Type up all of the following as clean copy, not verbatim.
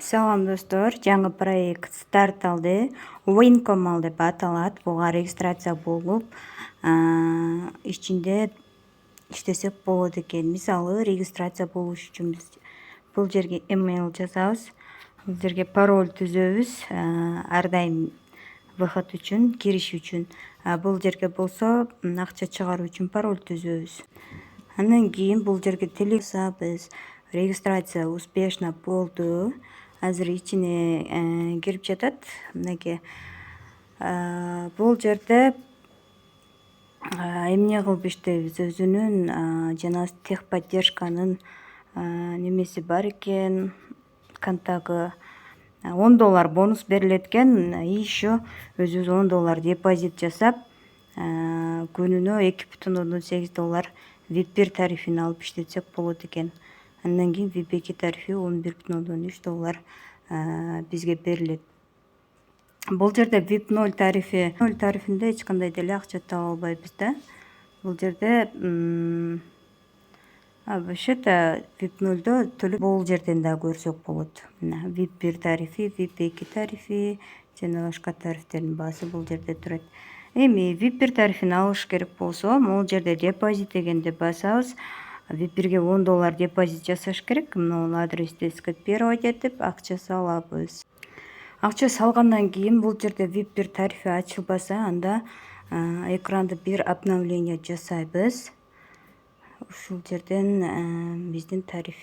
Салам достор, жаңы проект старт алды. Военкомал деп аталат. Буга регистрация болуп, ичинде иштесек болот экен. Мисалы, регистрация болуш үчүн биз бул жерге email жазабыз. Бул жерге пароль түзөбүз. Ар дайым выход үчүн, кириш үчүн. Бул жерге болсо акча чыгаруу үчүн пароль түзөбүз. Андан кийин бул жерге телесабыз. Регистрация успешно болду. Азыр ичине кирип жатат. Мынакей бул жерде эмне кылып иштейбиз? Өзүнүн жана техподдержканын немеси бар экен, контагы. $10 бонус берилет экен. И еще өзүбүз $10 депозит жасап, күнүнө $2,8 VIP1 тарифин алып иштетсек болот экен. Андан кийин VIP2 тарифи $11,3 бизге берилет. Бул жерде VIP0 тарифинде эч кандай деле акча таба албайбыз да. Бул жерде вообще-то VIP0до төлөп бул жерден да көрсөк болот. Мына VIP1 тарифи, VIP2 тарифи жана башка тарифтердин баасы бул жерде турат. Эми VIP1 тарифин алыш керек болсо, могул жерде депозит дегенде басабыз. VIP1ге $10 депозит жасаш керек. Мына адрести скопировать этип акча салабыз. Акча салгандан кийин бул жерде VIP1 тарифи ачылбаса, анда экранды бир обновление жасайбыз. Ушул жерден биздин тариф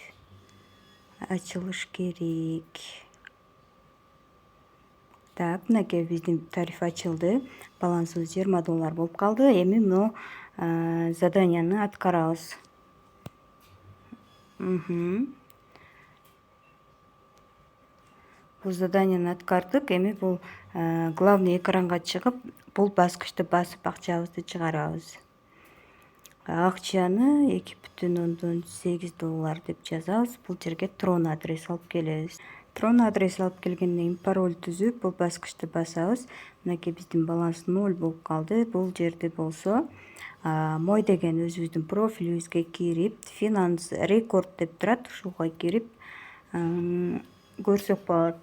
ачылыш керек. Так, мынакей биздин тариф ачылды. Балансыбыз $20 болуп калды. Эми мына заданияны аткарабыз. Бул заданияны аткардык. Эми бул главный экранга чыгып, бул баскычты басып акчабызды чыгарабыз. Акчаны $2,8 деп жазабыз. Бул жерге Tron адрес алып келебиз. Tron адрес алып келгенден кийин пароль түзүп, бул баскычты басабыз. Мынакей биздин баланс 0 болуп калды. Бул жерде болсо мой деген өзүбүздүн профилибизге кирип, финанс рекорд деп турат, ушуга кирип көрсөк болот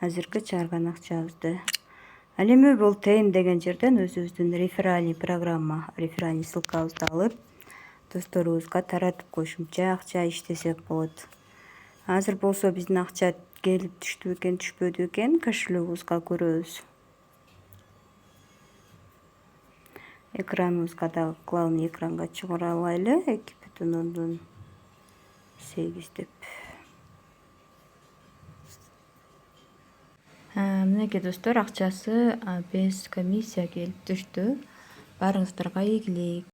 азыркы чыгарган акчабызды. Ал эми бул тейм деген жерден өзүбүздүн реферальный программа, реферальный ссылкабызды алып, досторубузга таратып кошумча акча иштесек болот. Азыр болсо биздин акча келип түштү экен, түшпөдү экен, кошелегибизга көрөбүз. Экраныбызга дагы главный экранга чыгара алайлы. 2,8 деп. Мынакей достор, акчасы без комиссия келип түштү. Баарыңыздарга ийгилик.